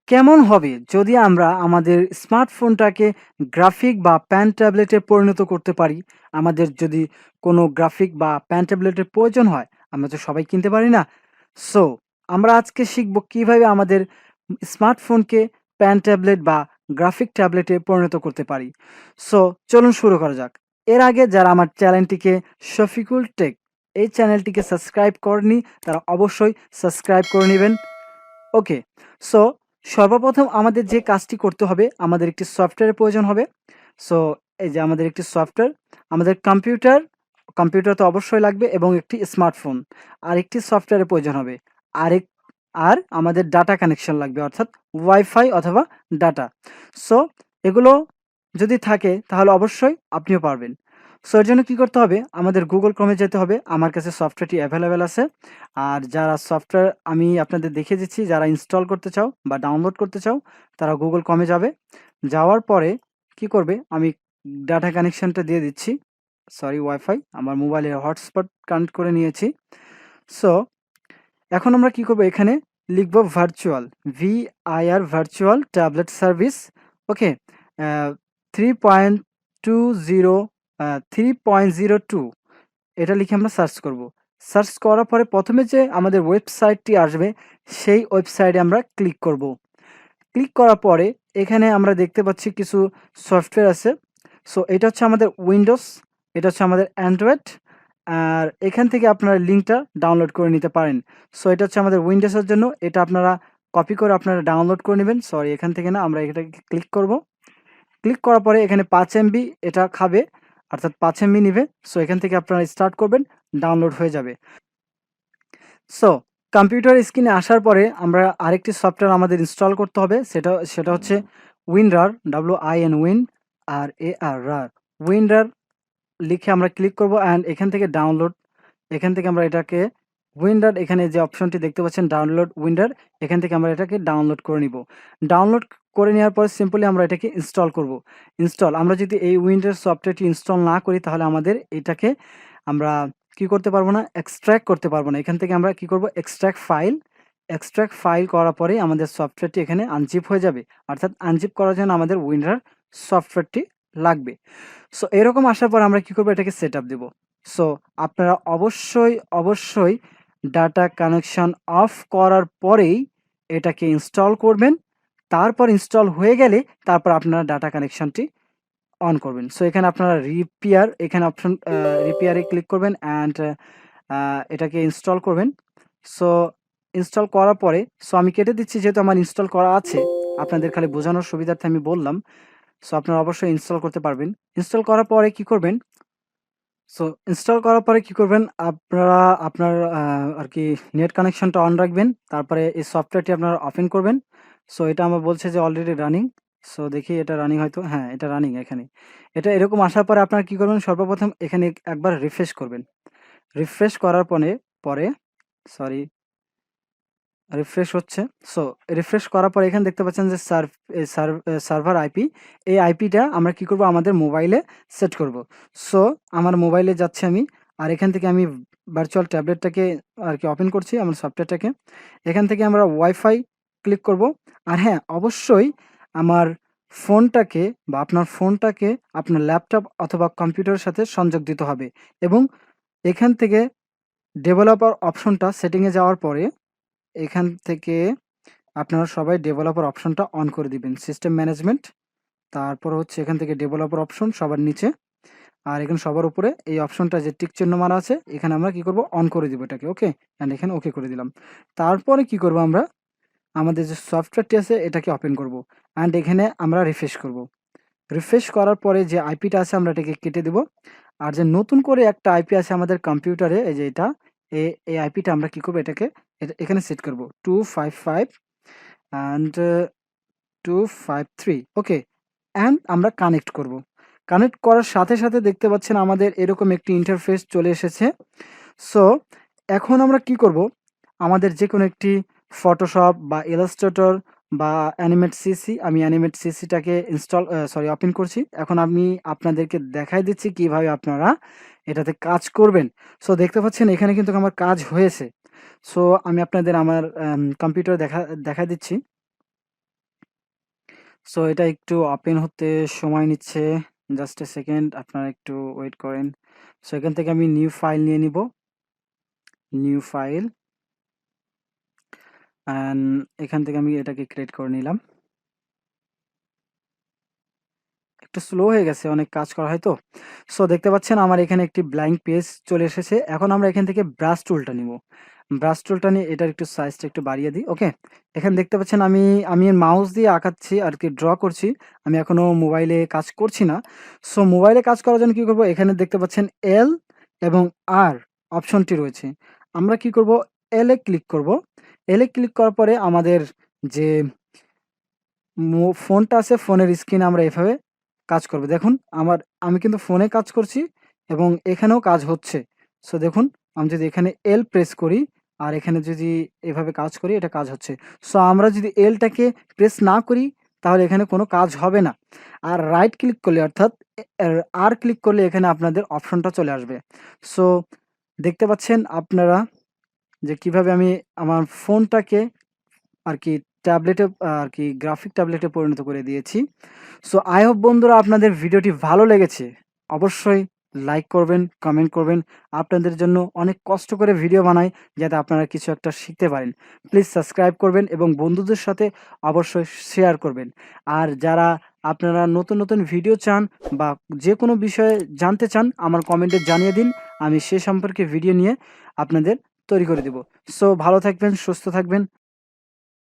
কেমন হবে যদি আমরা আমাদের স্মার্টফোনটাকে গ্রাফিক বা প্যান ট্যাবলেটে পরিণত করতে পারি? আমাদের যদি কোনো গ্রাফিক বা প্যান ট্যাবলেটের প্রয়োজন হয়, আমরা তো সবাই কিনতে পারি না। সো আমরা আজকে শিখব কিভাবে আমাদের স্মার্টফোনকে প্যান ট্যাবলেট বা গ্রাফিক ট্যাবলেটে পরিণত করতে পারি। সো চলুন শুরু করা যাক। এর আগে যারা আমার চ্যানেলটিকে শফিকুল টেক এই চ্যানেলটিকে সাবস্ক্রাইব করেনি, তারা অবশ্যই সাবস্ক্রাইব করে নিবেন। ওকে, সো সর্বপ্রথম আমাদের যে কাজটি করতে হবে, আমাদের একটি সফটওয়্যারের প্রয়োজন হবে। সো এই যে আমাদের একটি সফটওয়্যার, আমাদের কম্পিউটার তো অবশ্যই লাগবে এবং একটি স্মার্টফোন আর একটি সফটওয়্যারের প্রয়োজন হবে। আরেক আর আমাদের ডাটা কানেকশন লাগবে, অর্থাৎ ওয়াইফাই অথবা ডাটা। সো এগুলো যদি থাকে তাহলে অবশ্যই আপনিও পারবেন। সো এর জন্য কী করতে হবে, আমাদের গুগল ক্রোমে যেতে হবে। আমার কাছে সফটওয়্যারটি অ্যাভেলেবেল আছে। আর যারা সফটওয়্যার আমি আপনাদের দেখিয়ে দিচ্ছি, যারা ইনস্টল করতে চাও বা ডাউনলোড করতে চাও, তারা গুগল ক্রোমে যাবে। যাওয়ার পরে কি করবে, আমি ডাটা কানেকশনটা দিয়ে দিচ্ছি, সরি ওয়াইফাই, আমার মোবাইলে হটস্পট কানেক্ট করে নিয়েছি। সো এখন আমরা কি করব, এখানে লিখব ভার্চুয়াল, ভার্চুয়াল ট্যাবলেট সার্ভিস। ওকে, 3.20 3.02 এটা লিখে আমরা সার্চ করব। সার্চ করার পরে প্রথমে যে আমাদের ওয়েবসাইটটি আসবে, সেই ওয়েবসাইটে আমরা ক্লিক করব। ক্লিক করার পরে এখানে আমরা দেখতে পাচ্ছি কিছু সফটওয়্যার আছে। সো এটা হচ্ছে আমাদের উইন্ডোজ, এটা হচ্ছে আমাদের অ্যান্ড্রয়েড। আর এখান থেকে আপনারা লিঙ্কটা ডাউনলোড করে নিতে পারেন। সো এটা হচ্ছে আমাদের উইন্ডোজের জন্য, এটা আপনারা কপি করে আপনারা ডাউনলোড করে নেবেন। সরি, এখান থেকে না, আমরা এটাকে ক্লিক করব। ক্লিক করার পরে এখানে 5 এমবি এটা খাবে, অর্থাৎ 5 এমবি নিবে। সো এখান থেকে আপনারা স্টার্ট করবেন, ডাউনলোড হয়ে যাবে। সো কম্পিউটার স্ক্রিনে আসার পরে আমরা আরেকটি সফটওয়্যার আমাদের ইনস্টল করতে হবে, সেটা হচ্ছে উইনরার, WIN উইন আর AR রার। উইনরার লিখে আমরা ক্লিক করব অ্যান্ড এখান থেকে ডাউনলোড, এখান থেকে আমরা এটাকে উইন্ডার, এখানে যে অপশনটি দেখতে পাচ্ছেন ডাউনলোড উইন্ডার, এখান থেকে আমরা এটাকে ডাউনলোড করে নিব। ডাউনলোড করে নেওয়ার পরে সিম্পলি আমরা এটাকে ইনস্টল করব। আমরা যদি এই উইন্ডার সফটওয়্যারটি ইনস্টল না করি, তাহলে আমাদের এটাকে আমরা কি করতে পারবো না, এক্সট্র্যাক্ট করতে পারবো না। এখান থেকে আমরা কি করব, এক্সট্র্যাক্ট ফাইল করার পরে আমাদের সফটওয়্যারটি এখানে আনজিপ হয়ে যাবে। অর্থাৎ আনজিপ করার জন্য আমাদের উইন্ডার সফটওয়্যারটি লাগবে। সো এরকম আসার পর আমরা কি করব, এটাকে সেট আপ দেবো। সো আপনারা অবশ্যই ডাটা কানেকশন অফ করার পরেই এটাকে ইনস্টল করবেন। তারপর ইনস্টল হয়ে গেলে তারপর আপনারা ডাটা কানেকশনটি অন করবেন। সো এখানে আপনারা এখানে অপশন রিপেয়ারে ক্লিক করবেন অ্যান্ড এটাকে ইনস্টল করবেন। সো ইনস্টল করার পরে, সো আমি কেটে দিচ্ছি যেহেতু আমার ইনস্টল করা আছে, আপনাদের খালি বোঝানোর সুবিধার্থে আমি বললাম। সো আপনারা অবশ্যই ইনস্টল করতে পারবেন। ইনস্টল করার পরে কি করবেন, সো ইনস্টল করার পরে কি করবেন, আপনারা আপনার আর কি নেট কানেকশনটা অন রাখবেন। তারপরে এই সফটওয়্যারটি আপনারা ওপেন করবেন। সো এটা আমার বলছে যে অলরেডি রানিং। সো দেখি এটা রানিং, হয়তো হ্যাঁ এটা রানিং। এখানে এটা এরকম আসার পরে আপনারা কি করবেন, সর্বপ্রথম এখানে একবার রিফ্রেশ করবেন। রিফ্রেশ করার পরে সরি, রিফ্রেশ হচ্ছে। সো রিফ্রেশ করার পরে এখানে দেখতে পাচ্ছেন যে সার্ভার আইপি, এই আইপিটা আমরা কি করব, আমাদের মোবাইলে সেট করব। সো আমার মোবাইলে যাচ্ছে আমি, আর এখান থেকে আমি ভার্চুয়াল ট্যাবলেটটাকে আর কি ওপেন করছি, আমার সফটওয়্যারটাকে। এখান থেকে আমরা ওয়াইফাই ক্লিক করব। আর হ্যাঁ, অবশ্যই আমার ফোনটাকে বা আপনার ফোনটাকে আপনার ল্যাপটপ অথবা কম্পিউটারের সাথে সংযোগ দিতে হবে। এবং এখান থেকে ডেভেলপার অপশনটা সেটিংয়ে যাওয়ার পরে এখান থেকে আপনারা সবাই ডেভেলপার অপশনটা অন করে দিবেন। সিস্টেম ম্যানেজমেন্ট, তারপর হচ্ছে এখান থেকে ডেভেলপার অপশন সবার নিচে, আর এখানে সবার উপরে এই অপশনটা যে টিক চিহ্ন মারা আছে, এখানে আমরা কি করব, অন করে দিব এটাকে। ওকে, অ্যান্ড এখানে ওকে করে দিলাম। তারপরে কি করব, আমরা আমাদের যে সফটওয়্যারটি আছে এটাকে ওপেন করব অ্যান্ড এখানে আমরা রিফ্রেশ করব। রিফ্রেশ করার পরে যে আইপিটা আছে আমরা এটাকে কেটে দেব। আর যে নতুন করে একটা আইপি আছে আমাদের কম্পিউটারে, এই যে এটা, এই আইপিটা আমরা কি করব, এটাকে এখানে সেট করব 255 অ্যান্ড 253। ওকে, অ্যান্ড আমরা কানেক্ট করব। কানেক্ট করার সাথে সাথে দেখতে পাচ্ছেন আমাদের এরকম একটি ইন্টারফেস চলে এসেছে। সো এখন আমরা কি করব, আমাদের যে কোনো একটি ফটোশপ বা ইলাস্ট্রেটর বা অ্যানিমেট সিসি, আমি অ্যানিমেট সিসিটাকে ওপেন করছি। এখন আমি আপনাদেরকে দেখাই দিচ্ছি কিভাবে আপনারা এটাতে কাজ করবেন। সো দেখতে পাচ্ছেন এখানে কিন্তু আমার কাজ হয়েছে। সো আমি আপনাদের আমার কম্পিউটার দেখা দিচ্ছি। সো এটা একটু ওপেন হতে সময় নিচ্ছে। জাস্ট এ সেকেন্ড, আপনারা একটু ওয়েট করেন। সো এখান থেকে আমি নিউ ফাইল নিয়ে নিব। নিউ ফাইল, অ্যান্ড এখান থেকে আমি এটাকে ক্রিয়েট করে নিলাম। একটু স্লো হয়ে গেছে, অনেক কাজ করা হয় তো। সো দেখতে পাচ্ছেন আমার এখানে একটি ব্ল্যাঙ্ক পেজ চলে এসেছে। এখন আমরা এখান থেকে ব্রাশ টুলটা নিব। ব্রাশ টুলটা নিয়ে এটার একটু সাইজটা একটু বাড়িয়ে দিই। ওকে, এখানে দেখতে পাচ্ছেন আমি মাউস দিয়ে আঁকাচ্ছি আর কি, ড্র করছি। আমি এখনো মোবাইলে কাজ করছি না। সো মোবাইলে কাজ করার জন্য কি করব, এখানে দেখতে পাচ্ছেন এল এবং আর অপশনটি রয়েছে। আমরা কি করব, এল এ ক্লিক করব। এল এ ক্লিক করার পরে আমাদের যে ফোনটা আছে, ফোনের স্ক্রিনে আমরা এভাবে কাজ করব। দেখুন আমি কিন্তু ফোনে কাজ করছি এবং এখানেও কাজ হচ্ছে। সো দেখুন, আমি যদি এখানে এল প্রেস করি আর এখানে যদি এভাবে কাজ করি, এটা কাজ হচ্ছে। সো আমরা যদি এলটাকে প্রেস না করি তাহলে এখানে কোনো কাজ হবে না। আর রাইট ক্লিক করলে অর্থাৎ আর ক্লিক করলে এখানে আপনাদের অপশনটা চলে আসবে। সো দেখতে পাচ্ছেন আপনারা যে কিভাবে আমি আমার ফোনটাকে আর কি ট্যাবলেটে আর কি গ্রাফিক ট্যাবলেটে পরিণত করে দিয়েছি। সো আই হোপ বন্ধুরা আপনাদের ভিডিওটি ভালো লেগেছে। অবশ্যই লাইক করবেন, কমেন্ট করবেন। আপনাদের জন্য অনেক কষ্ট করে ভিডিও বানাই যাতে আপনারা কিছু একটা শিখতে পারেন। প্লিজ সাবস্ক্রাইব করবেন এবং বন্ধুদের সাথে অবশ্যই শেয়ার করবেন। আর যারা আপনারা নতুন নতুন ভিডিও চান বা যে কোনো বিষয়ে জানতে চান, আমার কমেন্টে জানিয়ে দিন। আমি সে সম্পর্কে ভিডিও নিয়ে আপনাদের তৈরি করে দেব। সো ভালো থাকবেন, সুস্থ থাকবেন।